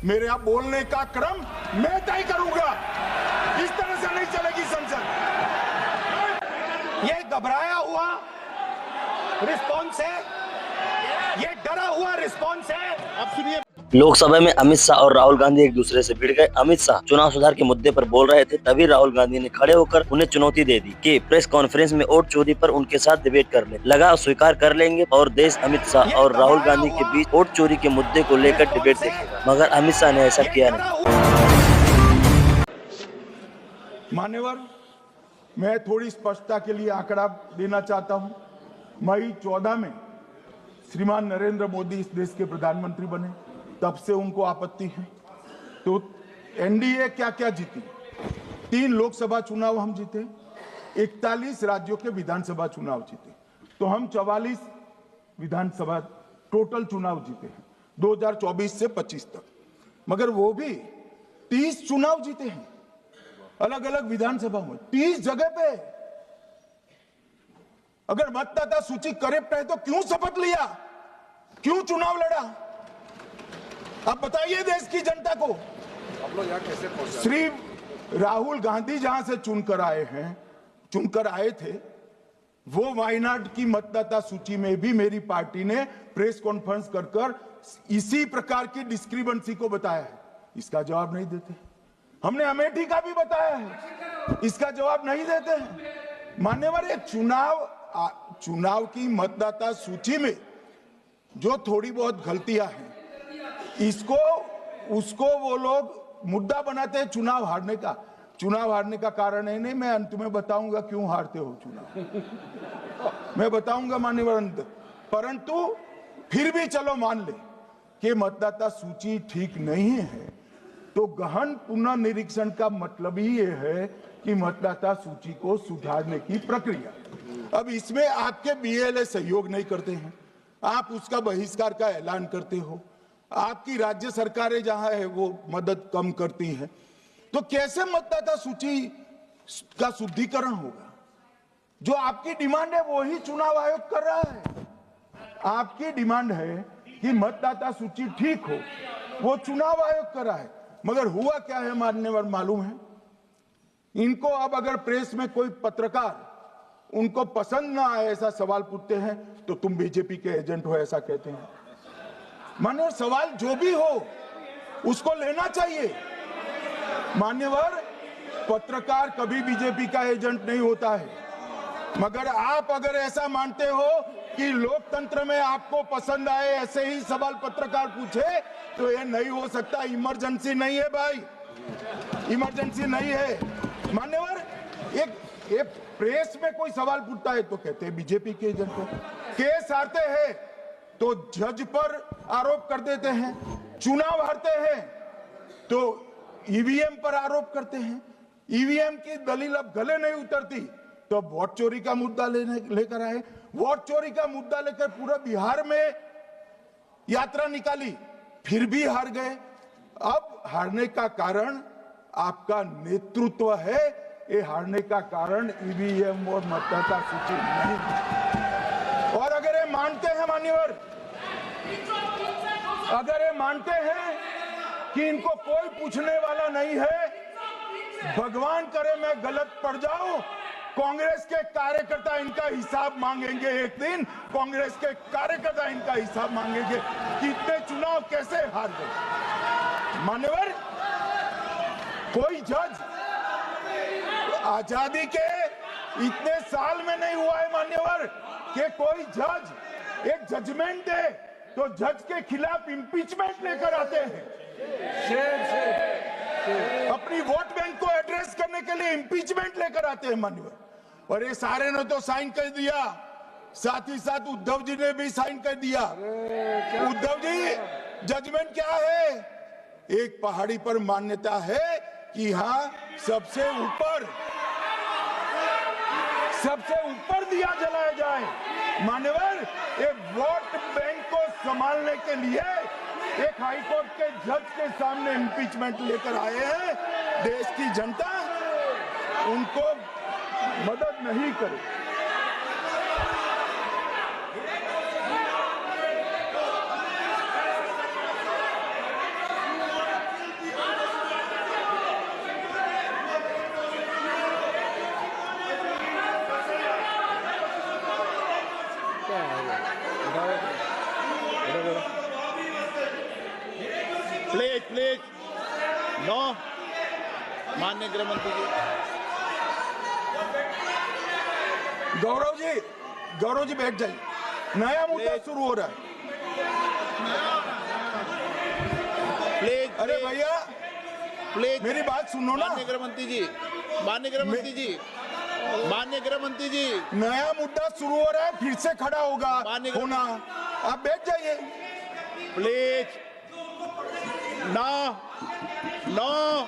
मेरा बोलने का क्रम मैं तय करूंगा। इस तरह से नहीं चलेगी संसद। ये घबराया हुआ रिस्पॉन्स है, ये डरा हुआ रिस्पॉन्स है। अब सुनिए, लोकसभा में अमित शाह और राहुल गांधी एक दूसरे से भिड़ गए। अमित शाह चुनाव सुधार के मुद्दे पर बोल रहे थे, तभी राहुल गांधी ने खड़े होकर उन्हें चुनौती दे दी कि प्रेस कॉन्फ्रेंस में वोट चोरी पर उनके साथ डिबेट कर ले। लगा स्वीकार कर लेंगे और देश अमित शाह और राहुल गांधी के बीच वोट चोरी के मुद्दे को लेकर डिबेट देखेगा, मगर अमित शाह ने ऐसा किया नहीं। मान्यवर, मैं थोड़ी स्पष्टता के लिए आंकड़ा देना चाहता हूं। मई 14 में श्रीमान नरेंद्र मोदी इस देश के प्रधानमंत्री बने, तब से उनको आपत्ति है। तो एनडीए क्या क्या जीती? 3 लोकसभा चुनाव हम जीते, 41 राज्यों के विधानसभा चुनाव जीते, तो हम 44 विधानसभा टोटल चुनाव जीते हैं 2024 से 25 तक। मगर वो भी 30 चुनाव जीते हैं अलग अलग विधानसभा में, 30 जगह पे। अगर मतदाता सूची करेक्ट है तो क्यों शपथ लिया, क्यों चुनाव लड़ा? आप बताइए देश की जनता को। आप लोग यहाँ कैसे पहुंचे? श्री राहुल गांधी जहां से चुनकर आए थे, वो वायनाड की मतदाता सूची में भी मेरी पार्टी ने प्रेस कॉन्फ्रेंस कर इसी प्रकार की डिस्क्रिपेंसी को बताया है। इसका जवाब नहीं देते। हमने अमेठी का भी बताया है, इसका जवाब नहीं देते हैं। मान्यवर, एक चुनाव की मतदाता सूची में जो थोड़ी बहुत गलतियां हैं, उसको वो लोग मुद्दा बनाते हैं चुनाव हारने का। चुनाव हारने का कारण है नहीं, मैं अंत में बताऊंगा क्यों हारते हो चुनाव, मैं बताऊंगा मान्यवर अंत। परंतु फिर भी चलो मान ले कि मतदाता सूची ठीक नहीं है, तो गहन पुनर्निरीक्षण का मतलब ही ये है कि मतदाता सूची को सुधारने की प्रक्रिया। अब इसमें आपके बीएलए सहयोग नहीं करते हैं, आप उसका बहिष्कार का ऐलान करते हो, आपकी राज्य सरकारें जहां है वो मदद कम करती हैं, तो कैसे मतदाता सूची का शुद्धिकरण होगा? जो आपकी डिमांड है वो ही चुनाव आयोग कर रहा है। आपकी डिमांड है कि मतदाता सूची ठीक हो, वो चुनाव आयोग कर रहा है। मगर हुआ क्या है मान्यवर मालूम है? इनको अब अगर प्रेस में कोई पत्रकार उनको पसंद ना आए ऐसा सवाल पूछते हैं तो तुम बीजेपी के एजेंट हो ऐसा कहते हैं। मान्यवर, सवाल जो भी हो उसको लेना चाहिए। मान्यवर, पत्रकार कभी बीजेपी का एजेंट नहीं होता है। मगर आप अगर ऐसा मानते हो कि लोकतंत्र में आपको पसंद आए ऐसे ही सवाल पत्रकार पूछे, तो ये नहीं हो सकता। इमरजेंसी नहीं है भाई, इमरजेंसी नहीं है। मान्यवर, एक प्रेस में कोई सवाल पूछता है तो कहते हैं बीजेपी के एजेंट हो। केस हारते हैं तो जज पर आरोप कर देते हैं, चुनाव हारते हैं तो ईवीएम पर आरोप करते हैं। ईवीएम की दलील अब गले नहीं उतरती तो वोट चोरी का मुद्दा लेकर आए। वोट चोरी का मुद्दा लेकर पूरा बिहार में यात्रा निकाली, फिर भी हार गए। अब हारने का कारण आपका नेतृत्व है, ये हारने का कारण ईवीएम और मतदाता सूची नहीं। और अगर ये मानते हैं मान्यवर, अगर ये मानते हैं कि इनको कोई पूछने वाला नहीं है, भगवान करे मैं गलत पड़ जाऊं, कांग्रेस के कार्यकर्ता इनका हिसाब मांगेंगे। एक दिन कांग्रेस के कार्यकर्ता इनका हिसाब मांगेंगे कि इतने चुनाव कैसे हार गए। मान्यवर, कोई जज आजादी के इतने साल में नहीं हुआ है मान्यवर कि कोई जज एक जजमेंट दे तो जज के खिलाफ इंपीचमेंट लेकर आते हैं। अपनी वोट बैंक को एड्रेस करने के लिए इंपीचमेंट लेकर आते हैं मान्यवर। और ये सारे ने तो साइन कर दिया, साथ ही साथ उद्धव जी ने भी साइन कर दिया। उद्धव जी, जजमेंट क्या है? एक पहाड़ी पर मान्यता है कि हाँ सबसे ऊपर दिया जलाया जाए। मान्यवर, ये वोट बैंक को संभालने के लिए एक हाईकोर्ट के जज के सामने इंपीचमेंट लेकर आए हैं। देश की जनता उनको मदद नहीं करे। Please please no. माननीय गृह मंत्री जी, गौरव जी बैठ जाइए। नया मुद्दा शुरू हो रहा है। प्लीज अरे भैया प्लीज मेरी बात सुनो ना। माननीय गृह मंत्री जी, माननीय गृह मंत्री जी, माननीय गृह मंत्री जी, नया मुद्दा शुरू हो रहा है, फिर से खड़ा होगा माननीय- होना। आप बैठ जाइए। Please no no.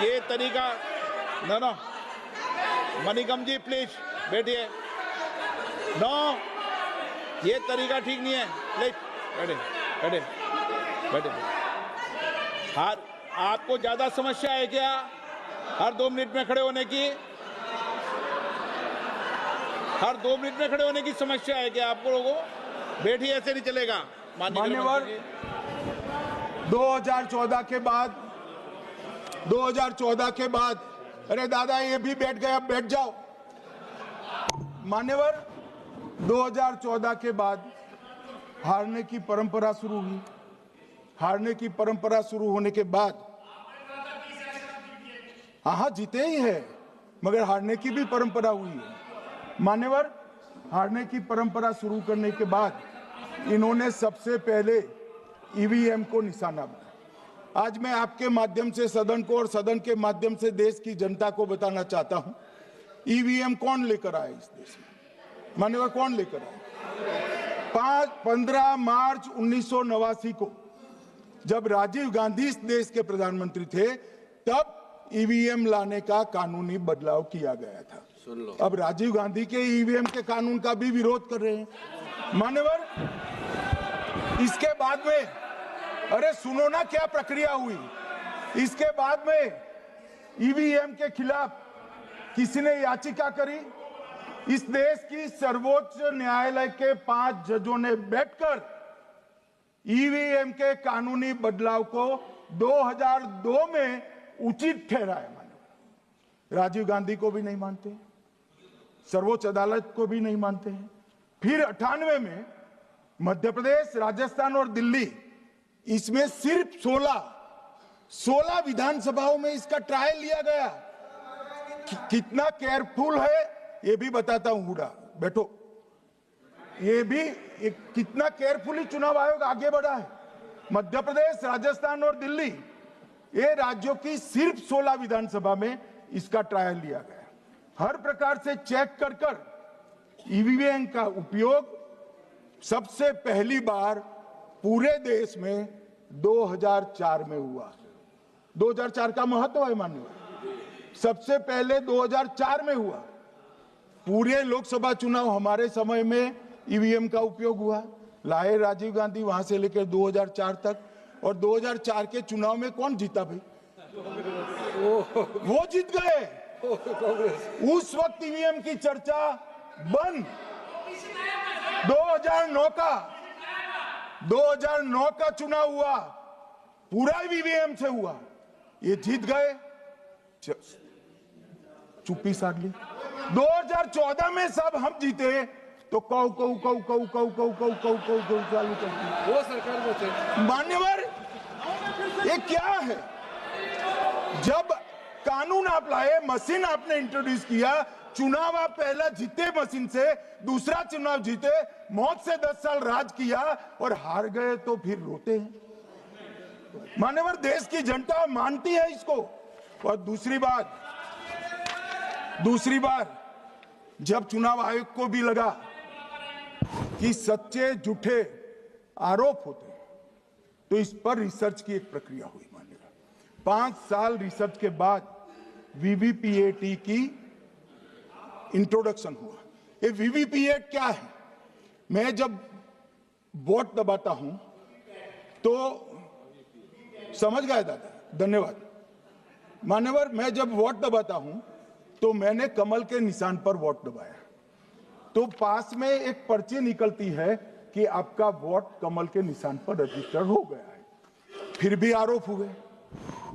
ये तरीका no no. Manickam ji please बैठिए। नो, ये तरीका ठीक नहीं है। प्लीज बैठे बैठे बैठे। हर आपको ज्यादा समस्या है क्या हर 2 मिनट में खड़े होने की? हर 2 मिनट में खड़े होने की समस्या है क्या आपको लोगों? बैठिए, ऐसे नहीं चलेगा। मान्यवर 2014 के बाद अरे दादा ये भी बैठ गए, अब बैठ जाओ। मान्यवर 2014 के बाद हारने की परंपरा शुरू हुई। हारने की परंपरा शुरू होने के बाद हाँ जीते ही है, मगर हारने की भी परंपरा हुई है। मान्यवर हारने की परंपरा शुरू करने के बाद इन्होंने सबसे पहले ईवीएम को निशाना बनाया। आज मैं आपके माध्यम से सदन को और सदन के माध्यम से देश की जनता को बताना चाहता हूं, ईवीएम कौन लेकर आया इस देश में? मान्यवर कौन लेकर आया? 15 मार्च 1989 को जब राजीव गांधी इस देश के प्रधानमंत्री थे, तब ईवीएम लाने का कानूनी बदलाव किया गया था। अब राजीव गांधी के ईवीएम के कानून का भी विरोध कर रहे हैं। मान्यवर इसके बाद में अरे सुनो ना क्या प्रक्रिया हुई। इसके बाद में ईवीएम के खिलाफ किसी ने याचिका करी। इस देश की सर्वोच्च न्यायालय के 5 जजों ने बैठकर ईवीएम के कानूनी बदलाव को 2002 में उचित ठहराया। मानो राजीव गांधी को भी नहीं मानते, सर्वोच्च अदालत को भी नहीं मानते हैं। फिर 98 में मध्य प्रदेश, राजस्थान और दिल्ली, इसमें सिर्फ 16 विधानसभाओं में इसका ट्रायल लिया गया। कितना केयरफुल है ये भी बताता हूं। हुडा बैठो, ये भी कितना केयरफुली चुनाव आयोग आगे बढ़ा है। मध्य प्रदेश, राजस्थान और दिल्ली, ये राज्यों की सिर्फ 16 विधानसभा में इसका ट्रायल लिया गया। हर प्रकार से चेक कर ईवीएम का उपयोग सबसे पहली बार पूरे देश में 2004 में हुआ। 2004 का महत्व है मान्यवर, सबसे पहले 2004 में हुआ। पूरे लोकसभा चुनाव हमारे समय में ईवीएम का उपयोग हुआ। लाए राजीव गांधी, वहां से लेकर 2004 तक। और 2004 के चुनाव में कौन जीता भाई? वो जीत गए। उस वक्त ईवीएम की चर्चा बंद। 2009 का चुनाव हुआ, पूरा ईवीएम से हुआ, ये जीत गए। चुप्पी साध ली। 2014 में सब हम जीते तो कौ चालू कर दी वो सरकार में थे। मान्यवर ये क्या है? जब कानून आप लाए, मशीन आपने इंट्रोड्यूस किया, चुनाव आप पहला जीते मशीन से, दूसरा चुनाव जीते, मौत से 10 साल राज किया और हार गए तो फिर रोते हैं। मान्यवर देश की जनता मानती है इसको। और दूसरी बात जब चुनाव आयोग को भी लगा कि सच्चे झूठे आरोप होते हैं, तो इस पर रिसर्च की एक प्रक्रिया हुई। मानिएगा 5 साल रिसर्च के बाद वीवीपीएटी की इंट्रोडक्शन हुआ। ये वीवीपीएटी क्या है? मैं जब वोट दबाता हूं तो समझ गए दादा, धन्यवाद। मान्यवर मैं जब वोट दबाता हूं तो मैंने कमल के निशान पर वोट दबाया, तो पास में एक पर्ची निकलती है कि आपका वोट कमल के निशान पर रजिस्टर हो गया है। फिर भी आरोप हुए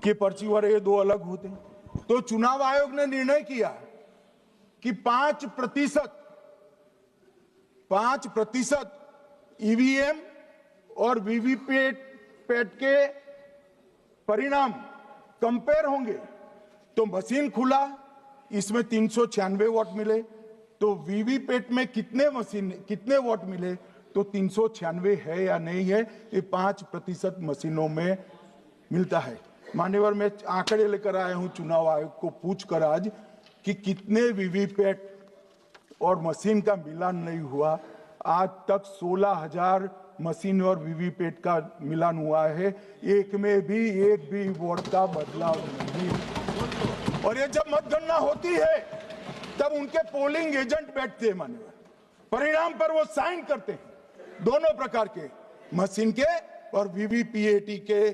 कि पर्ची वाले ये 2 अलग होते हैं। तो चुनाव आयोग ने निर्णय किया कि 5% ईवीएम और वीवीपैट के परिणाम कंपेयर होंगे तो मशीन खुला, इसमें 396 वोट मिले, तो वीवीपैट में कितने वोट मिले, तो 396 है या नहीं है, ये 5% मशीनों में मिलता है। मान्यवर, मैं आंकड़े लेकर आया हूं चुनाव आयोग को पूछकर आज कि कितने वीवीपैट और मशीन का मिलान नहीं हुआ। आज तक 16,000 मशीन और वीवीपैट का मिलान हुआ है, एक भी वोट का बदलाव नहीं। और ये जब मतगणना होती है तब उनके पोलिंग एजेंट बैठते हैं मान्यवर, परिणाम पर वो साइन करते हैं, दोनों प्रकार के, मशीन के और वीवीपैट के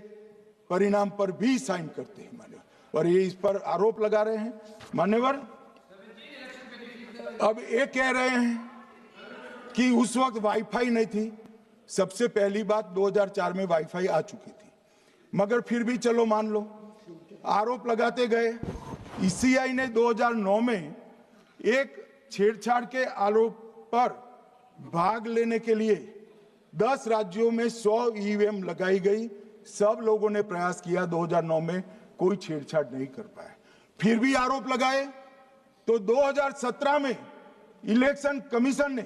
परिणाम पर भी साइन करते हैं मान्यवर। और ये इस पर आरोप लगा रहे हैं मान्यवर। अब ये कह रहे हैं कि उस वक्त वाईफाई नहीं थी। सबसे पहली बात, 2004 में वाईफाई आ चुकी थी, मगर फिर भी चलो मान लो, आरोप लगाते गए। ईसीआई ने 2009 में एक छेड़छाड़ के आरोप पर भाग लेने के लिए 10 राज्यों में 100 ईवीएम लगाई गई। सब लोगों ने प्रयास किया, 2009 में कोई छेड़छाड़ नहीं कर पाया, फिर भी आरोप लगाए। तो 2017 में इलेक्शन कमीशन ने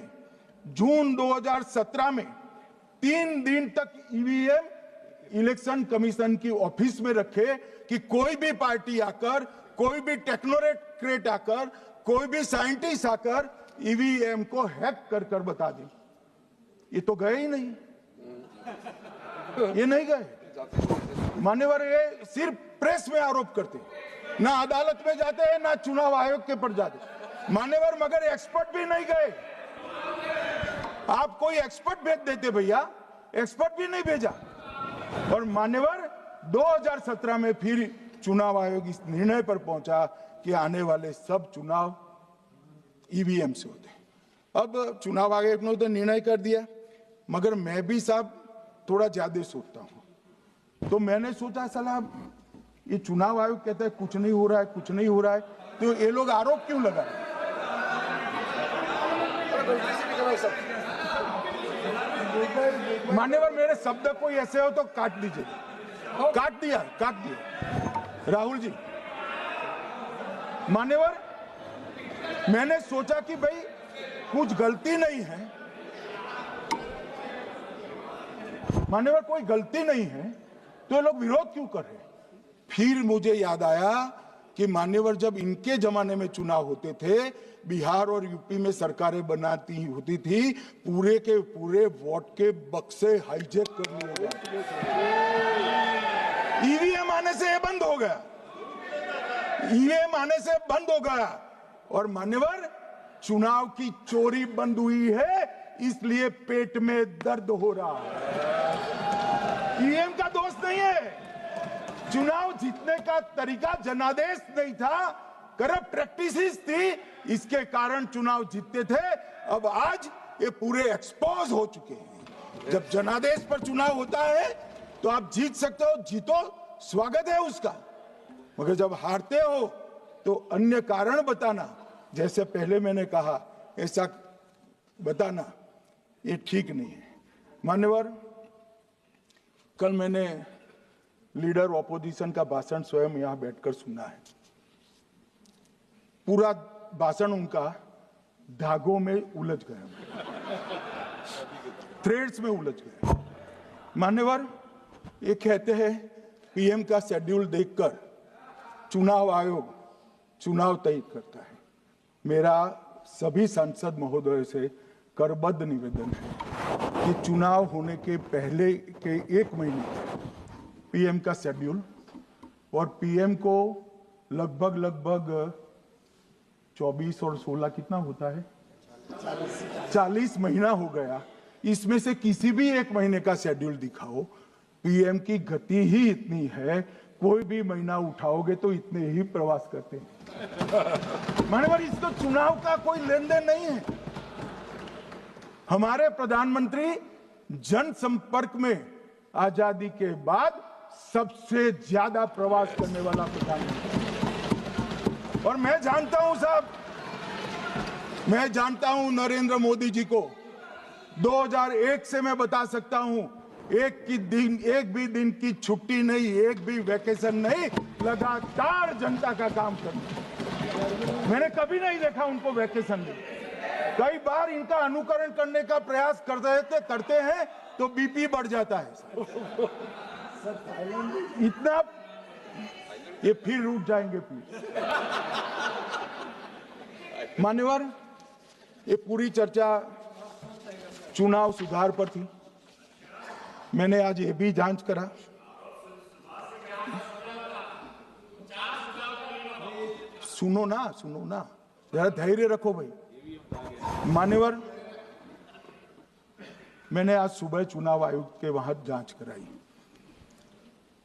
जून 2017 में 3 दिन तक ईवीएम इलेक्शन कमीशन की ऑफिस में रखे कि कोई भी पार्टी आकर, कोई भी टेक्नोक्रेट आकर, कोई भी साइंटिस्ट आकर ईवीएम को हैक कर बता दे। ये तो गए ही नहीं, ये नहीं गए मान्यवर। ये सिर्फ प्रेस में आरोप करते, ना अदालत में जाते हैं, ना चुनाव आयोग के पर जाते मान्यवर, मगर एक्सपर्ट भी नहीं गए। आप कोई एक्सपर्ट भेज देते भैया, एक्सपर्ट भी नहीं भेजा। और मान्यवर 2017 में फिर चुनाव आयोग इस निर्णय पर पहुंचा कि आने वाले सब चुनाव ईवीएम से होते हैं। अब चुनाव आयोग ने तो निर्णय कर दिया, मगर मैं भी साहब थोड़ा ज्यादा सोचता हूं। तो मैंने सोचा साला ये चुनाव आयोग कहता है कुछ नहीं हो रहा है, कुछ नहीं हो रहा है, तो ये लोग आरोप क्यों लगाए? मान्यवर, मेरे शब्द कोई ऐसे हो तो काट दीजिए। काट दिया राहुल जी। मान्यवर, मैंने सोचा कि भाई कुछ गलती नहीं है, मान्यवर कोई गलती नहीं है, तो ये लोग विरोध क्यों कर रहे हैं? फिर मुझे याद आया कि मान्यवर जब इनके जमाने में चुनाव होते थे, बिहार और यूपी में सरकारें बनाती होती थी, पूरे के पूरे वोट के बक्से हाईजैक कर लिए जाते। ईवीएम आने से ये बंद हो गया, ईवीएम आने से बंद हो गया। और मान्यवर चुनाव की चोरी बंद हुई है, इसलिए पेट में दर्द हो रहा है। ईवीएम का दोष नहीं है, चुनाव जीतने का तरीका जनादेश नहीं था, करप्ट प्रैक्टिसेस थी, इसके कारण चुनाव जीतते थे। अब आज ये पूरे एक्सपोज हो चुके हैं। जब जनादेश पर चुनाव होता है तो आप जीत सकते हो, जीतो, स्वागत है उसका, मगर जब हारते हो तो अन्य कारण बताना, जैसे पहले मैंने कहा, ऐसा बताना ये ठीक नहीं है। मान्यवर, कल मैंने लीडर ऑपोजिशन का भाषण स्वयं यहां बैठकर सुना है। पूरा भाषण उनका धागों में उलझ गया, थ्रेड्स में उलझ गया। मान्यवर, ये कहते हैं पीएम का शेड्यूल देखकर चुनाव आयोग चुनाव तय करता है। मेरा सभी सांसद महोदय से करबद्ध निवेदन है कि चुनाव होने के पहले के 1 महीने पीएम का शेड्यूल, और पीएम को लगभग 24 और 16 कितना होता है, 40 महीना हो गया। इसमें से किसी भी 1 महीने का शेड्यूल दिखाओ। पीएम की गति ही इतनी है, कोई भी महीना उठाओगे तो इतने ही प्रवास करते हैं। मानवर, इसको चुनाव का कोई लेन देन नहीं है। हमारे प्रधानमंत्री जनसंपर्क में आजादी के बाद सबसे ज्यादा प्रवास करने वाला प्रधानमंत्री, और मैं जानता हूं साहब, मैं जानता हूं नरेंद्र मोदी जी को 2001 से मैं बता सकता हूं, एक भी दिन की छुट्टी नहीं, एक भी वैकेशन नहीं, लगातार जनता का काम करना। मैंने कभी नहीं देखा उनको वैकेशन में। कई बार इनका अनुकरण करने का प्रयास करते हैं तो बीपी बढ़ जाता है। इतना ये फिर रुक जाएंगे प्लीज। मान्यवर, ये पूरी चर्चा चुनाव सुधार पर थी। मैंने आज ये भी जांच करा। सुनो ना, जरा धैर्य रखो भाई। मान्यवर, मैंने आज सुबह चुनाव आयुक्त के वहां जांच कराई।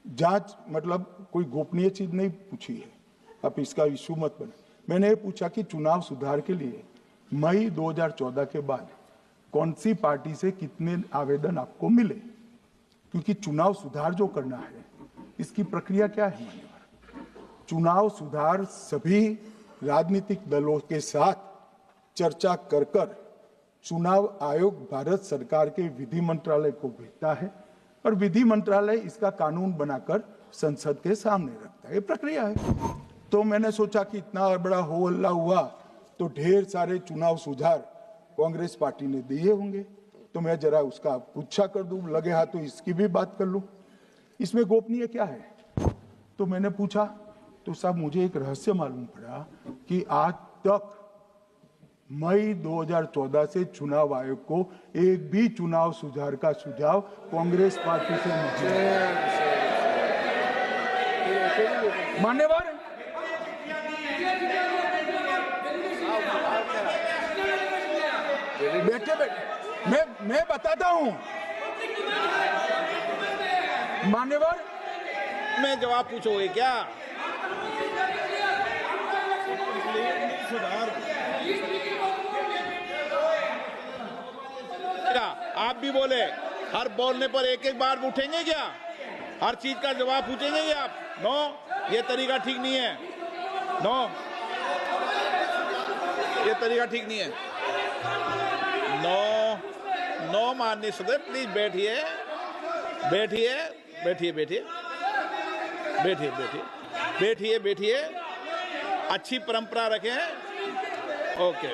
जांच मतलब कोई गोपनीय चीज नहीं पूछी है, आप इसका इशू मत बने। मैंने ये पूछा कि चुनाव सुधार के लिए मई 2014 के बाद कौन सी पार्टी से कितने आवेदन आपको मिले, क्योंकि चुनाव सुधार जो करना है इसकी प्रक्रिया क्या है। चुनाव सुधार सभी राजनीतिक दलों के साथ चर्चा कर चुनाव आयोग भारत सरकार के विधि मंत्रालय को भेजता है और विधि मंत्रालय इसका कानून बनाकर संसद के सामने रखता है। ये प्रक्रिया है। तो मैंने सोचा कि इतना बड़ा हो हल्ला हुआ तो ढेर सारे चुनाव सुधार कांग्रेस पार्टी ने दिए होंगे, तो मैं जरा उसका पूछा कर दूं, लगे हाथ तो इसकी भी बात कर लूं। इसमें गोपनीय क्या है? तो मैंने पूछा तो साहब मुझे एक रहस्य मालूम पड़ा कि आज तक मई 2014 से चुनाव आयोग को एक भी चुनाव सुधार का सुझाव कांग्रेस पार्टी से नहीं मिला। मान्यवर, बैठे मैं बताता हूं। मान्यवर, मैं जवाब पूछोगे क्या? आप भी बोले, हर बोलने पर एक एक बार उठेंगे क्या? हर चीज का जवाब पूछेंगे क्या आप? नो, ये तरीका ठीक नहीं है। नो, ये तरीका ठीक नहीं है। नो माननीय सदस्य, प्लीज बैठिए, बैठिए, बैठिए, बैठिए, बैठिए, बैठिए, बैठिए, बैठिए। अच्छी परंपरा रखें। ओके।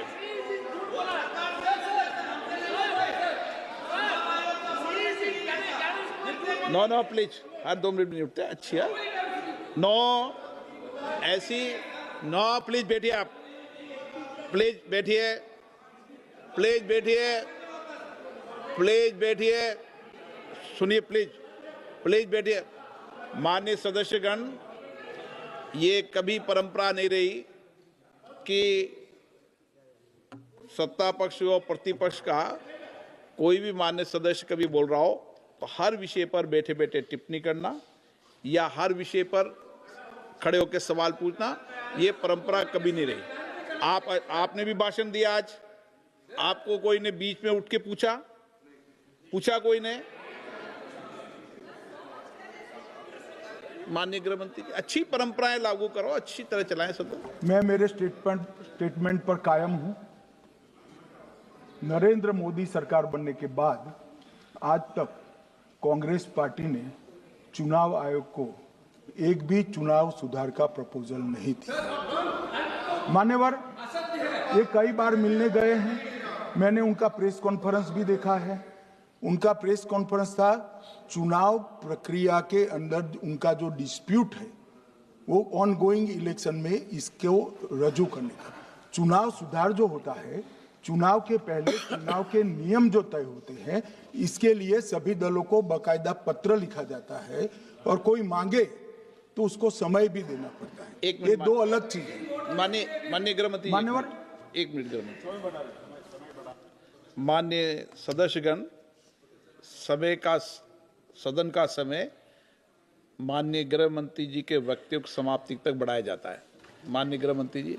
नो प्लीज, हर 2 मिनट नहीं उठते। अच्छी है। नो, ऐसी नो, प्लीज बैठिए आप, प्लीज बैठिए, प्लीज बैठिए, प्लीज बैठिए, सुनिए प्लीज, प्लीज बैठिए। माननीय सदस्यगण, ये कभी परंपरा नहीं रही कि सत्ता पक्ष और प्रतिपक्ष का कोई भी माननीय सदस्य कभी बोल रहा हो तो हर विषय पर बैठे बैठे टिप्पणी करना या हर विषय पर खड़े होकर सवाल पूछना, ये परंपरा कभी नहीं रही। आपने भी भाषण दिया आज, आपको कोई ने बीच में उठ के पूछा कोई ने? माननीय गृह मंत्री, अच्छी परंपराएं लागू करो, अच्छी तरह चलाएं सदन। मैं मेरे स्टेटमेंट पर कायम हूं। नरेंद्र मोदी सरकार बनने के बाद आज तक कांग्रेस पार्टी ने चुनाव आयोग को एक भी चुनाव सुधार का प्रपोजल नहीं दिया। मान्यवर, ये कई बार मिलने गए हैं, मैंने उनका प्रेस कॉन्फ्रेंस भी देखा है। उनका प्रेस कॉन्फ्रेंस था चुनाव प्रक्रिया के अंदर उनका जो डिस्प्यूट है वो ऑन गोइंग इलेक्शन में इसको रजू करने का। चुनाव सुधार जो होता है, चुनाव के पहले चुनाव के नियम जो तय होते हैं, इसके लिए सभी दलों को बाकायदा पत्र लिखा जाता है और कोई मांगे तो उसको समय भी देना पड़ता है। ये दो अलग चीज है। माननीय गृह मंत्री, मान्यवर, 1 मिनट गृह मंत्री। माननीय सदस्यगण, सदन का समय माननीय गृह मंत्री जी के वक्तव्य की समाप्ति तक बढ़ाया जाता है। माननीय गृह मंत्री जी।